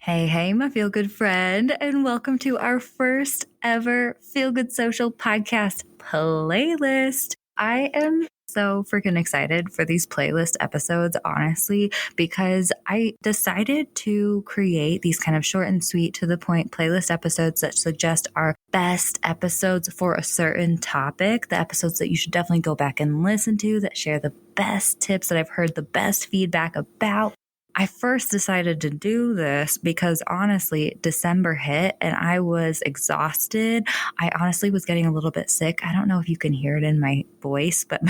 Hey, my feel good friend, and welcome to our first ever Feel Good Social podcast playlist. I am so freaking excited for these playlist episodes, honestly, because I decided to create these kind of short and sweet to the point playlist episodes that suggest our best episodes for a certain topic, the episodes that you should definitely go back and listen to that share the best tips that I've heard the best feedback about. I first decided to do this because honestly, December hit and I was exhausted. I honestly was getting a little bit sick. I don't know if you can hear it in my voice, but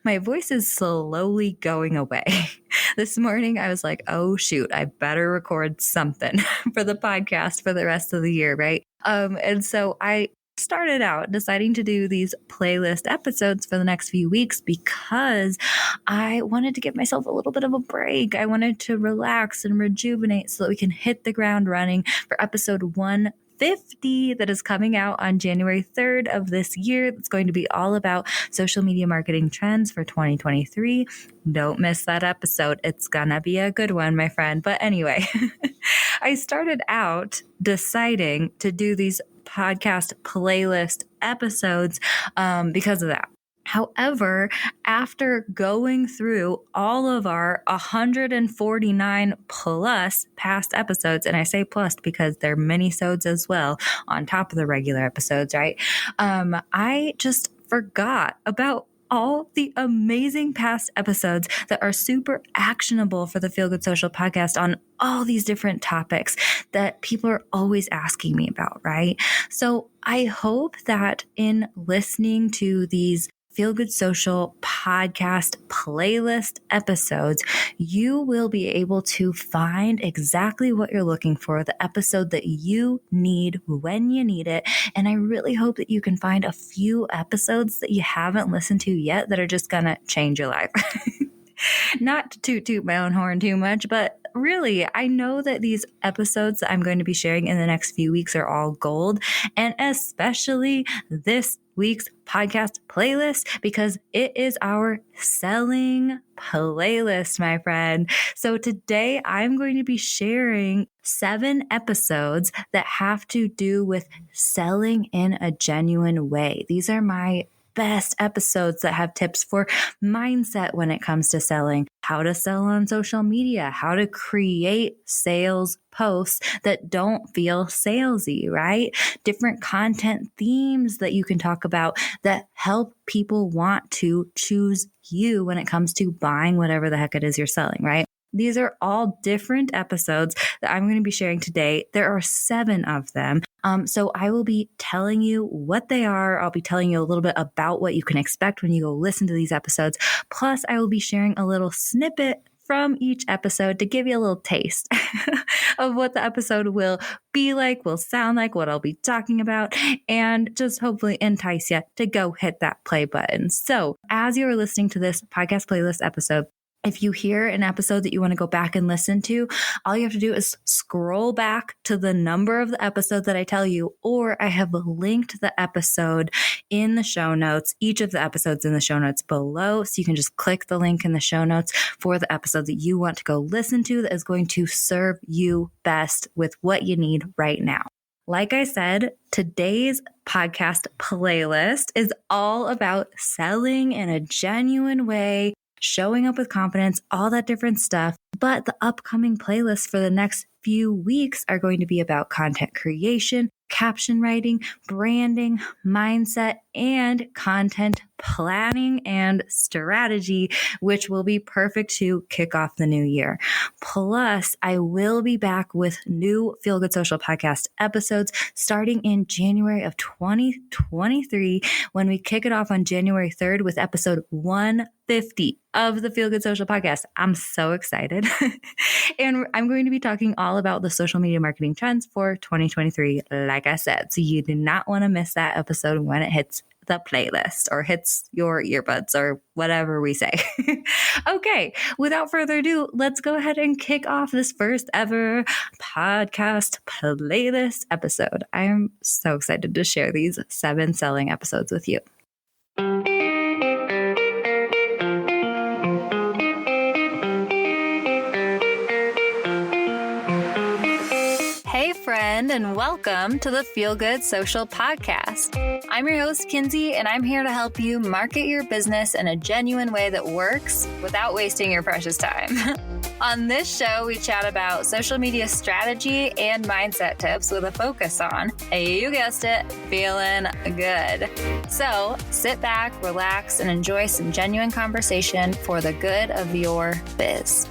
my voice is slowly going away. This morning, I was like, oh, shoot, I better record something for the podcast for the rest of the year, right? And so I started out deciding to do these playlist episodes for the next few weeks because I wanted to give myself a little bit of a break. I wanted to relax and rejuvenate so that we can hit the ground running for episode 150 that is coming out on January 3rd of this year. It's going to be all about social media marketing trends for 2023. Don't miss that episode. It's gonna be a good one, my friend. But anyway, I started out deciding to do these podcast playlist episodes because of that. However, after going through all of our 149 plus past episodes, and I say plus because they're mini-sodes as well on top of the regular episodes, right? I just forgot about all the amazing past episodes that are super actionable for the Feel Good Social podcast on all these different topics that people are always asking me about, right? So I hope that in listening to these Feel Good Social podcast playlist episodes, you will be able to find exactly what you're looking for, the episode that you need when you need it. And I really hope that you can find a few episodes that you haven't listened to yet that are just going to change your life. Not to toot my own horn too much, but really, I know that these episodes that I'm going to be sharing in the next few weeks are all gold, and especially this week's podcast playlist because it is our selling playlist, my friend. So today I'm going to be sharing 7 episodes that have to do with selling in a genuine way. These are my best episodes that have tips for mindset when it comes to selling, how to sell on social media, how to create sales posts that don't feel salesy, right? Different content themes that you can talk about that help people want to choose you when it comes to buying whatever the heck it is you're selling, right? These are all different episodes that I'm going to be sharing today. There are 7 of them. So I will be telling you what they are. I'll be telling you a little bit about what you can expect when you go listen to these episodes. Plus, I will be sharing a little snippet from each episode to give you a little taste of what the episode will be like, will sound like, what I'll be talking about, and just hopefully entice you to go hit that play button. So as you're listening to this podcast playlist episode, if you hear an episode that you want to go back and listen to, all you have to do is scroll back to the number of the episode that I tell you, or I have linked the episode in the show notes, each of the episodes in the show notes below. So you can just click the link in the show notes for the episode that you want to go listen to that is going to serve you best with what you need right now. Like I said, today's podcast playlist is all about selling in a genuine way, showing up with confidence, all that different stuff. But the upcoming playlists for the next few weeks are going to be about content creation, caption writing, branding, mindset, and content planning and strategy, which will be perfect to kick off the new year. Plus, I will be back with new Feel Good Social podcast episodes starting in January of 2023 when we kick it off on January 3rd with episode 150 of the Feel Good Social podcast. I'm so excited. And I'm going to be talking all about the social media marketing trends for 2023, like I said. So you do not want to miss that episode when it hits the playlist or hits your earbuds or whatever we say. Okay, without further ado, let's go ahead and kick off this first ever podcast playlist episode. I am so excited to share these 7 selling episodes with you. Hey, friend, and welcome to the Feel Good Social Podcast. I'm your host, Kinsey, and I'm here to help you market your business in a genuine way that works without wasting your precious time. On this show, we chat about social media strategy and mindset tips with a focus on, you guessed it, feeling good. So sit back, relax, and enjoy some genuine conversation for the good of your biz.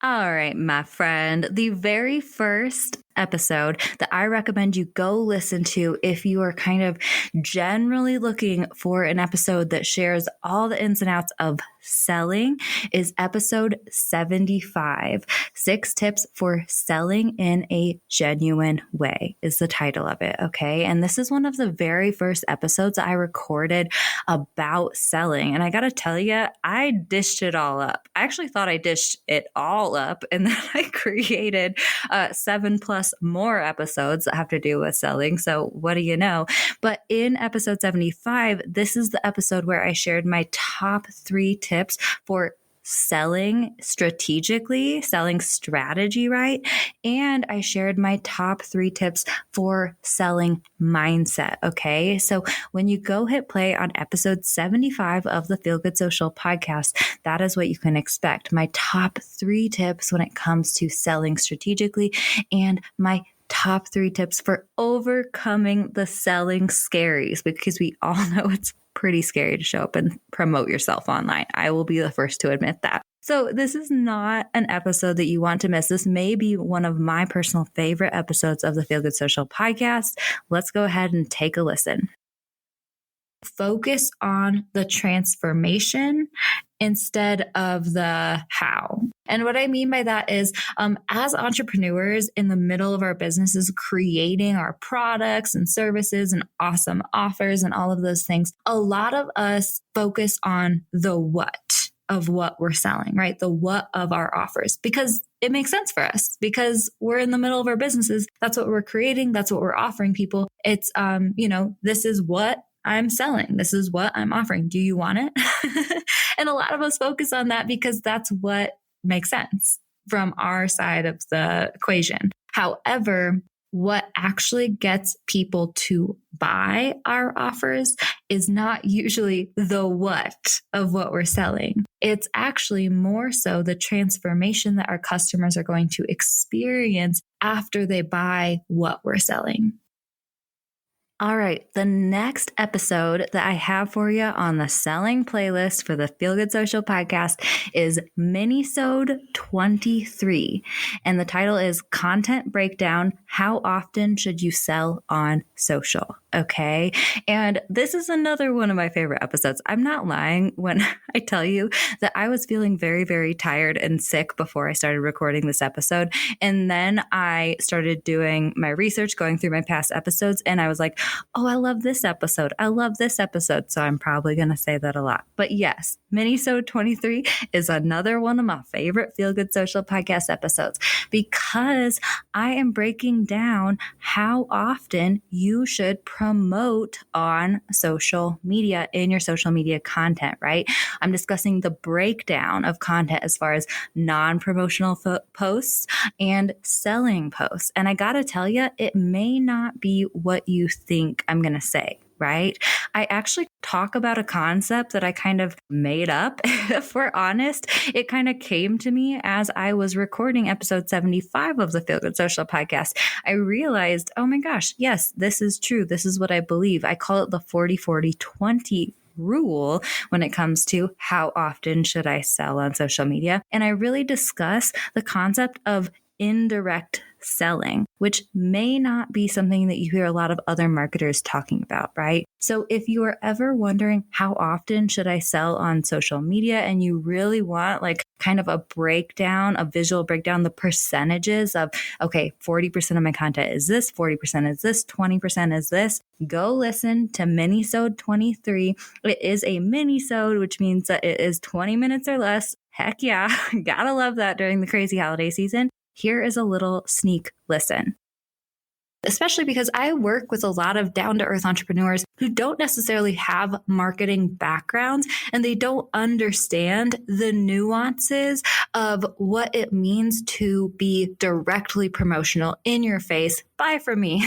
All right, my friend, the very first episode that I recommend you go listen to if you are kind of generally looking for an episode that shares all the ins and outs of selling is episode 75. 6 tips for selling in a genuine way is the title of it. Okay. And this is one of the very first episodes I recorded about selling. And I got to tell you, I dished it all up. I actually thought I dished it all up, and then I created 7+ more episodes that have to do with selling. So what do you know? But in episode 75, this is the episode where I shared my top 3 tips for selling strategically, selling strategy right. And I shared my top 3 tips for selling mindset. Okay. So when you go hit play on episode 75 of the Feel Good Social podcast, that is what you can expect. My top 3 tips when it comes to selling strategically and my top 3 tips for overcoming the selling scaries, because we all know it's pretty scary to show up and promote yourself online. I will be the first to admit that. So this is not an episode that you want to miss. This may be one of my personal favorite episodes of the Feel Good Social podcast. Let's go ahead and take a listen. Focus on the transformation instead of the how. And what I mean by that is, as entrepreneurs in the middle of our businesses, creating our products and services and awesome offers and all of those things, a lot of us focus on the what of what we're selling, right? The what of our offers, because it makes sense for us because we're in the middle of our businesses. That's what we're creating. That's what we're offering people. It's, this is what I'm selling. This is what I'm offering. Do you want it? And a lot of us focus on that because that's what makes sense from our side of the equation. However, what actually gets people to buy our offers is not usually the what of what we're selling. It's actually more so the transformation that our customers are going to experience after they buy what we're selling. All right, the next episode that I have for you on the selling playlist for the Feel Good Social podcast is Minisode 23. And the title is Content Breakdown: How Often Should You Sell on Social? Okay. And this is another one of my favorite episodes. I'm not lying when I tell you that I was feeling very, very tired and sick before I started recording this episode. And then I started doing my research, going through my past episodes, and I was like, oh, I love this episode. I love this episode. So I'm probably going to say that a lot. But yes, Minisode 23 is another one of my favorite Feel Good Social podcast episodes because I am breaking down how often you should promote on social media in your social media content, right? I'm discussing the breakdown of content as far as non-promotional posts and selling posts. And I got to tell you, it may not be what you think I'm going to say, right? I actually talk about a concept that I kind of made up. If we're honest, it kind of came to me as I was recording episode 75 of the Feel Good Social podcast. I realized, oh my gosh, yes, this is true. This is what I believe. I call it the 40-40-20 rule when it comes to how often should I sell on social media. And I really discuss the concept of indirect selling, which may not be something that you hear a lot of other marketers talking about, right? So if you are ever wondering how often should I sell on social media and you really want like kind of a breakdown, a visual breakdown, the percentages of, okay, 40% of my content is this, 40% is this, 20% is this, go listen to Minisode 23. It is a minisode, which means that it is 20 minutes or less. Heck yeah. Gotta love that during the crazy holiday season. Here is a little sneak listen. especially because I work with a lot of down-to-earth entrepreneurs who don't necessarily have marketing backgrounds, and they don't understand the nuances of what it means to be directly promotional, in your face, buy from me,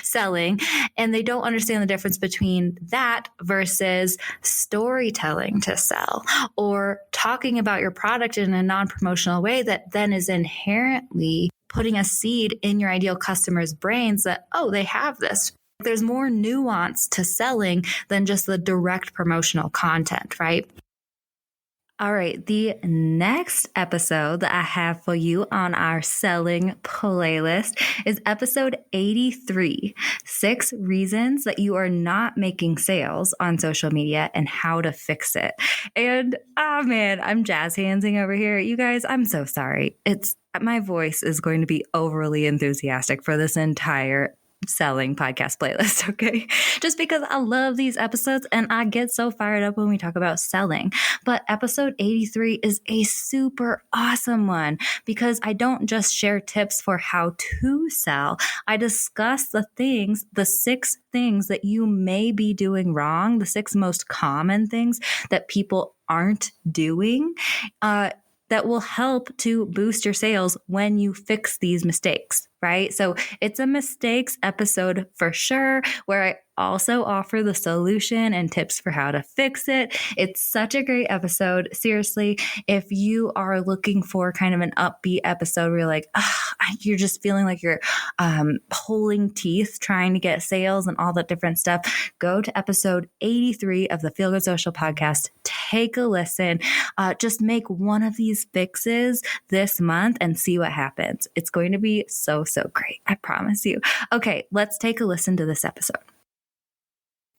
selling. And they don't understand the difference between that versus storytelling to sell, or talking about your product in a non-promotional way that then is inherently putting a seed in your ideal customer's brains that, oh, they have this. There's more nuance to selling than just the direct promotional content, right? All right, the next episode that I have for you on our selling playlist is episode 83, 6 reasons that you are not making sales on social media and how to fix it. And man, I'm jazz handsing over here. You guys, I'm so sorry. My voice is going to be overly enthusiastic for this entire selling podcast playlist, okay? Just because I love these episodes and I get so fired up when we talk about selling. But episode 83 is a super awesome one because I don't just share tips for how to sell. I discuss the 6 things that you may be doing wrong, the 6 most common things that people aren't doing, that will help to boost your sales when you fix these mistakes, right? So it's a mistakes episode for sure, where I also offer the solution and tips for how to fix it. It's such a great episode. Seriously, if you are looking for kind of an upbeat episode where you're like, you're just feeling like you're pulling teeth trying to get sales and all that different stuff, go to episode 83 of the Feel Good Social podcast. Take a listen. Just make one of these fixes this month and see what happens. It's going to be so great. I promise you. Okay, let's take a listen to this episode.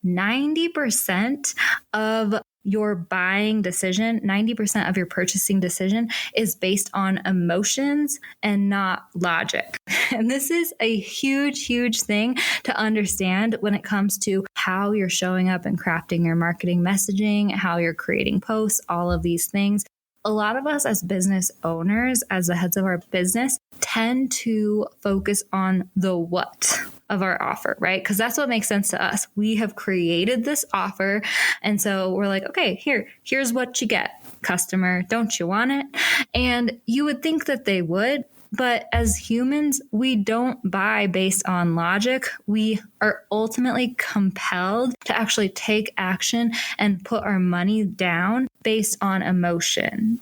90% of your buying decision, 90% of your purchasing decision is based on emotions and not logic. And this is a huge thing to understand when it comes to how you're showing up and crafting your marketing messaging, how you're creating posts, all of these things. A lot of us as business owners, as the heads of our business, tend to focus on the what of our offer, right? Because that's what makes sense to us. We have created this offer. And so we're like, okay, here's what you get, customer. Don't you want it? And you would think that they would. But as humans, we don't buy based on logic. We are ultimately compelled to actually take action and put our money down based on emotion.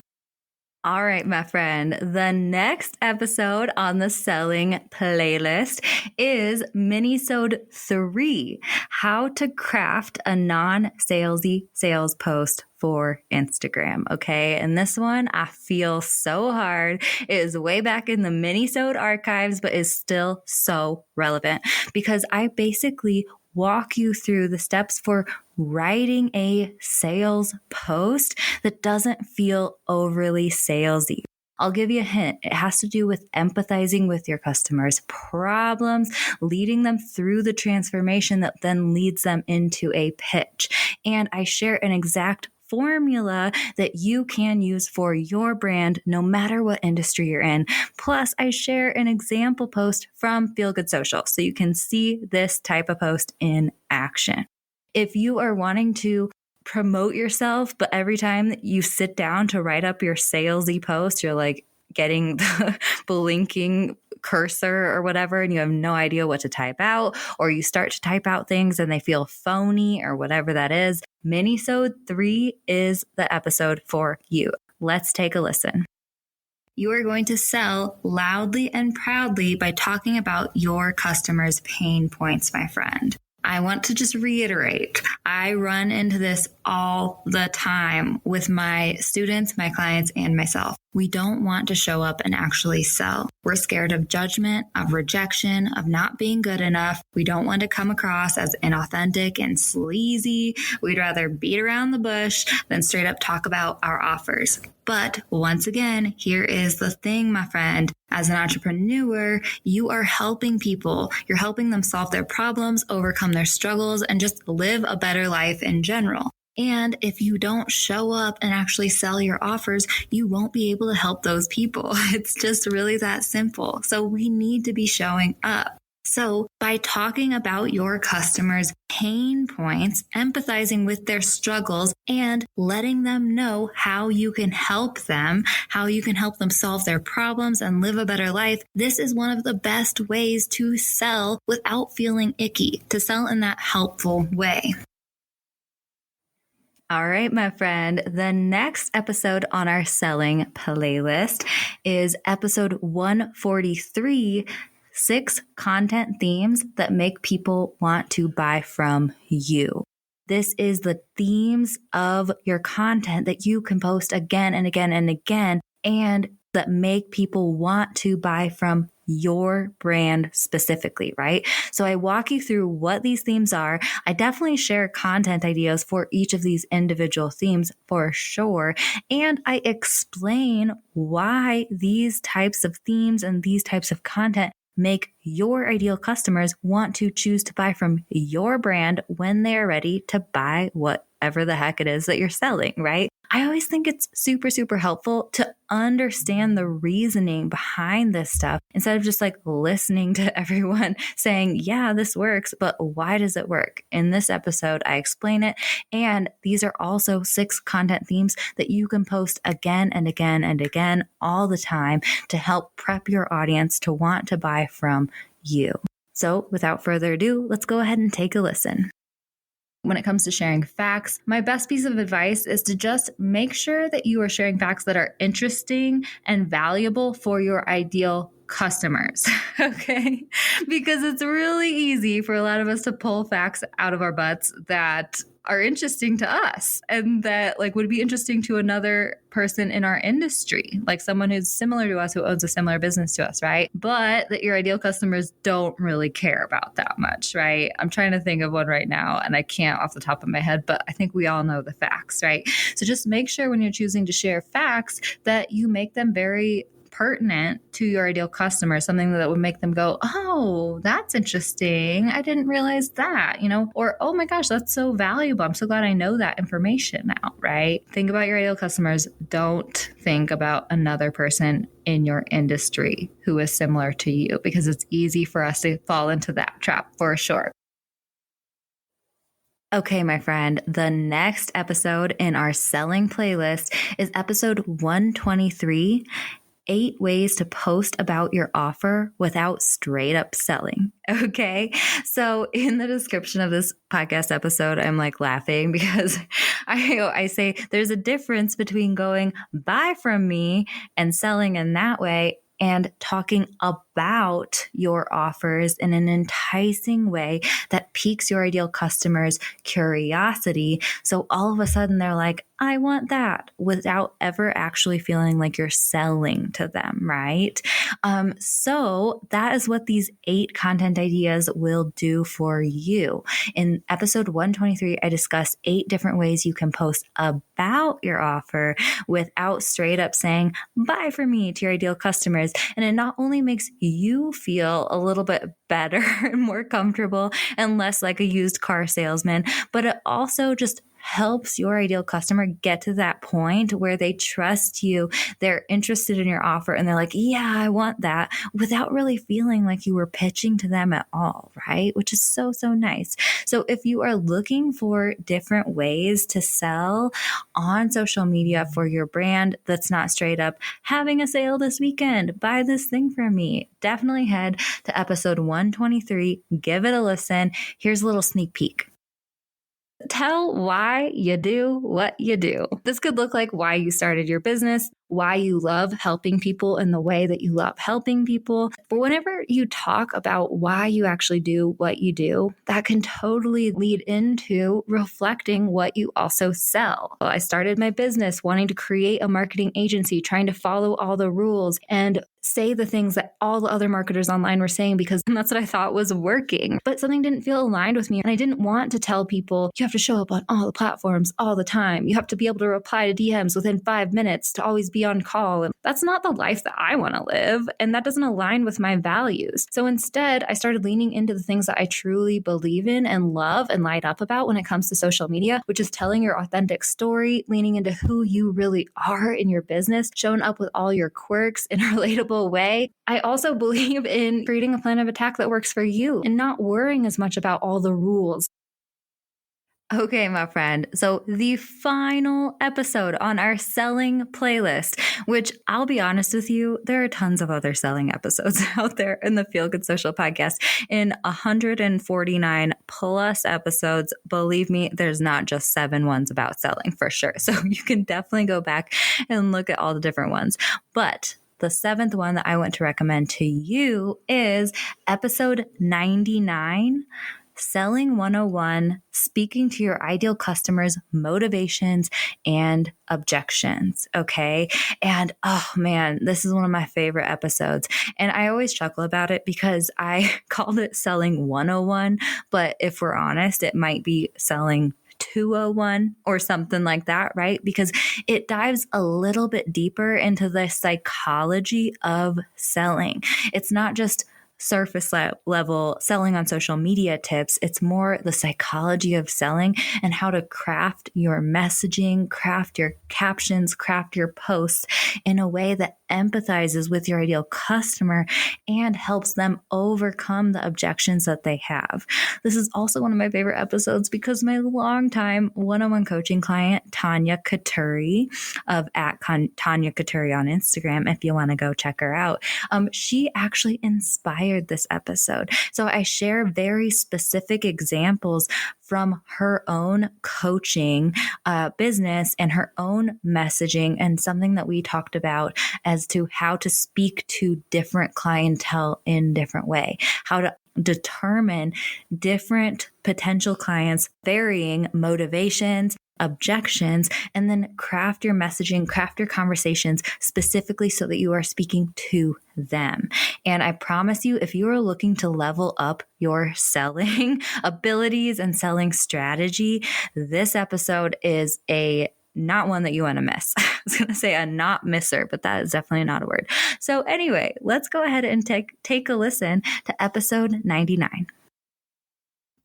All right, my friend, the next episode on the selling playlist is Minisode 3, how to craft a non-salesy sales post for Instagram. Okay. And this one, I feel so hard. It is way back in the Minisode archives, but is still so relevant because I basically walk you through the steps for writing a sales post that doesn't feel overly salesy. I'll give you a hint. It has to do with empathizing with your customers' problems, leading them through the transformation that then leads them into a pitch. And I share an exact formula that you can use for your brand, no matter what industry you're in. Plus, I share an example post from Feel Good Social so you can see this type of post in action. If you are wanting to promote yourself, but every time you sit down to write up your salesy post, you're like getting the blinking cursor or whatever, and you have no idea what to type out, or you start to type out things and they feel phony or whatever that is, Minisode 3 is the episode for you. Let's take a listen. You are going to sell loudly and proudly by talking about your customers' pain points, my friend. I want to just reiterate, I run into this all the time with my students, my clients, and myself. We don't want to show up and actually sell. We're scared of judgment, of rejection, of not being good enough. We don't want to come across as inauthentic and sleazy. We'd rather beat around the bush than straight up talk about our offers. But once again, here is the thing, my friend. As an entrepreneur, you are helping people. You're helping them solve their problems, overcome their struggles, and just live a better life in general. And if you don't show up and actually sell your offers, you won't be able to help those people. It's just really that simple. So we need to be showing up. So, by talking about your customers' pain points, empathizing with their struggles, and letting them know how you can help them, how you can help them solve their problems and live a better life, this is one of the best ways to sell without feeling icky, to sell in that helpful way. All right, my friend. The next episode on our selling playlist is episode 143, 6 content themes that make people want to buy from you. This is the themes of your content that you can post again and again and again, and that make people want to buy from your brand specifically, right? So I walk you through what these themes are. I definitely share content ideas for each of these individual themes for sure. And I explain why these types of themes and these types of content make your ideal customers want to choose to buy from your brand when they're ready to buy whatever the heck it is that you're selling, right? I always think it's super, super helpful to understand the reasoning behind this stuff instead of just like listening to everyone saying, yeah, this works, but why does it work? In this episode, I explain it. And these are also 6 content themes that you can post again and again and again all the time to help prep your audience to want to buy from you. So without further ado, let's go ahead and take a listen. When it comes to sharing facts, my best piece of advice is to just make sure that you are sharing facts that are interesting and valuable for your ideal customers, okay? Because it's really easy for a lot of us to pull facts out of our butts that are interesting to us and that like would be interesting to another person in our industry, like someone who's similar to us, who owns a similar business to us, right? But that your ideal customers don't really care about that much, right? I'm trying to think of one right now and I can't off the top of my head, but I think we all know the facts, right? So just make sure when you're choosing to share facts that you make them very pertinent to your ideal customer, something that would make them go, oh, that's interesting. I didn't realize that, or, oh my gosh, that's so valuable. I'm so glad I know that information now, right? Think about your ideal customers. Don't think about another person in your industry who is similar to you, because it's easy for us to fall into that trap for sure. Okay, my friend, the next episode in our selling playlist is episode 123, 8 ways to post about your offer without straight up selling. Okay. So in the description of this podcast episode, I'm like laughing because I say there's a difference between going buy from me and selling in that way and talking about your offers in an enticing way that piques your ideal customer's curiosity. So all of a sudden they're like, I want that, without ever actually feeling like you're selling to them, right? So that is what these 8 content ideas will do for you. In episode 123, I discussed 8 different ways you can post about your offer without straight up saying, buy from me to your ideal customers. And it not only makes you feel a little bit better and more comfortable and less like a used car salesman, but it also just helps your ideal customer get to that point where they trust you, they're interested in your offer, and they're like, yeah, I want that, without really feeling like you were pitching to them at all, right? Which is so, so nice. So if you are looking for different ways to sell on social media for your brand that's not straight up having a sale this weekend, buy this thing from me, definitely head to episode 123, give it a listen. Here's a little sneak peek. Tell why you do what you do. This could look like why you started your business, why you love helping people in the way that you love helping people. But whenever you talk about why you actually do what you do, that can totally lead into reflecting what you also sell. I started my business wanting to create a marketing agency, trying to follow all the rules and say the things that all the other marketers online were saying because that's what I thought was working. But something didn't feel aligned with me. And I didn't want to tell people, you have to show up on all the platforms all the time. You have to be able to reply to DMs within 5 minutes to always be be on call. And that's not the life that I want to live. And that doesn't align with my values. So instead, I started leaning into the things that I truly believe in and love and light up about when it comes to social media, which is telling your authentic story, leaning into who you really are in your business, showing up with all your quirks in a relatable way. I also believe in creating a plan of attack that works for you and not worrying as much about all the rules. Okay, my friend. So the final episode on our selling playlist, which I'll be honest with you, there are tons of other selling episodes out there in the Feel Good Social podcast. In 149 plus episodes, believe me, there's not just 7 ones about selling for sure. So you can definitely go back and look at all the different ones. But the 7th one that I want to recommend to you is episode 99. Selling 101, speaking to your ideal customers' motivations and objections. Okay. And oh man, this is one of my favorite episodes. And I always chuckle about it because I called it Selling 101. But if we're honest, it might be Selling 201 or something like that, right? Because it dives a little bit deeper into the psychology of selling. It's not just surface level selling on social media tips. It's more the psychology of selling and how to craft your messaging, craft your captions, craft your posts in a way that empathizes with your ideal customer and helps them overcome the objections that they have. This is also one of my favorite episodes because my longtime one-on-one coaching client, Tanya Katuri of Tanya Katuri on Instagram, if you want to go check her out, she actually inspired this episode. So I share very specific examples from her own coaching business and her own messaging, and something that we talked about as to how to speak to different clientele in different way, how to determine different potential clients' varying motivations, objections, and then craft your messaging, craft your conversations specifically so that you are speaking to them. And I promise you, if you are looking to level up your selling abilities and selling strategy, this episode is not one that you want to miss. I was going to say a not misser, but that is definitely not a word. So anyway, let's go ahead and take a listen to episode 99.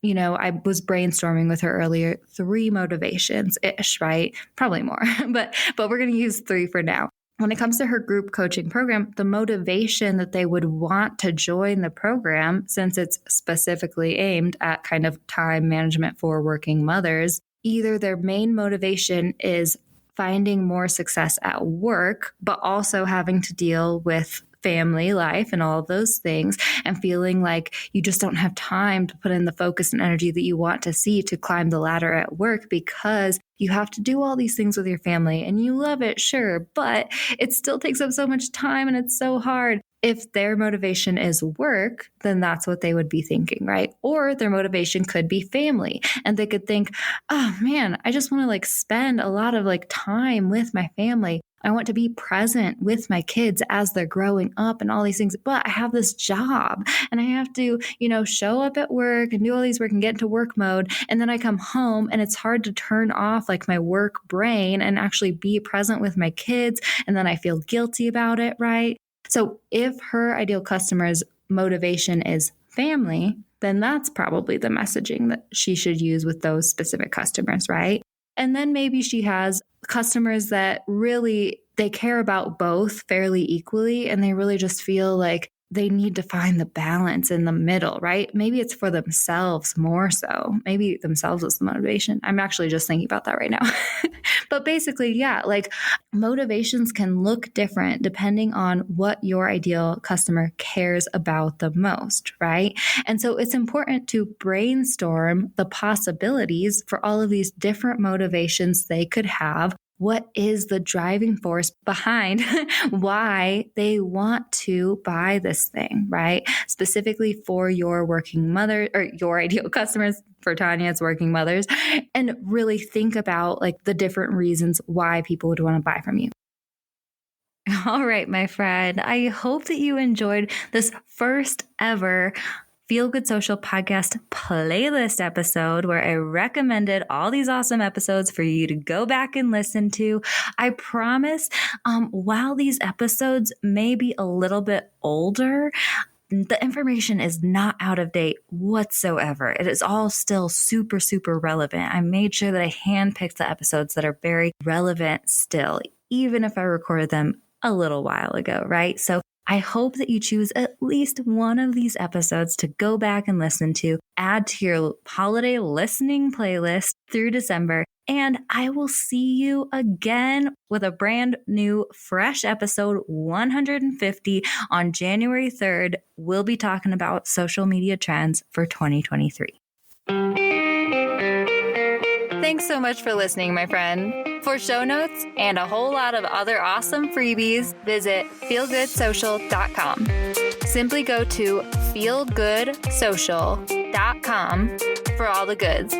You know, I was brainstorming with her earlier, 3 motivations-ish, right? Probably more, but we're going to use 3 for now. When it comes to her group coaching program, the motivation that they would want to join the program, since it's specifically aimed at kind of time management for working mothers, either their main motivation is finding more success at work, but also having to deal with family life and all of those things, and feeling like you just don't have time to put in the focus and energy that you want to see to climb the ladder at work because you have to do all these things with your family and you love it, sure, but it still takes up so much time and it's so hard. If their motivation is work, then that's what they would be thinking, right? Or their motivation could be family. And they could think, oh man, I just want to spend a lot of time with my family. I want to be present with my kids as they're growing up and all these things. But I have this job and I have to, show up at work and do all these work and get into work mode. And then I come home and it's hard to turn off my work brain and actually be present with my kids. And then I feel guilty about it, right? So if her ideal customer's motivation is family, then that's probably the messaging that she should use with those specific customers, right? And then maybe she has customers that really, they care about both fairly equally, and they really just feel like they need to find the balance in the middle, right? Maybe it's for themselves more so. Maybe themselves is the motivation. I'm actually just thinking about that right now. But basically, yeah, motivations can look different depending on what your ideal customer cares about the most, right? And so it's important to brainstorm the possibilities for all of these different motivations they could have. What is the driving force behind why they want to buy this thing, right? Specifically for your working mother or your ideal customers. For Tanya, it's working mothers. And really think about the different reasons why people would want to buy from you. All right, my friend. I hope that you enjoyed this first ever Feel Good Social Podcast playlist episode where I recommended all these awesome episodes for you to go back and listen to. I promise, while these episodes may be a little bit older, the information is not out of date whatsoever. It is all still super, super relevant. I made sure that I handpicked the episodes that are very relevant still, even if I recorded them a little while ago, right? So I hope that you choose at least one of these episodes to go back and listen to, add to your holiday listening playlist through December. And I will see you again with a brand new, fresh episode 150 on January 3rd. We'll be talking about social media trends for 2023. Thanks so much for listening, my friend. For show notes and a whole lot of other awesome freebies, visit feelgoodsocial.com. Simply go to feelgoodsocial.com for all the goods.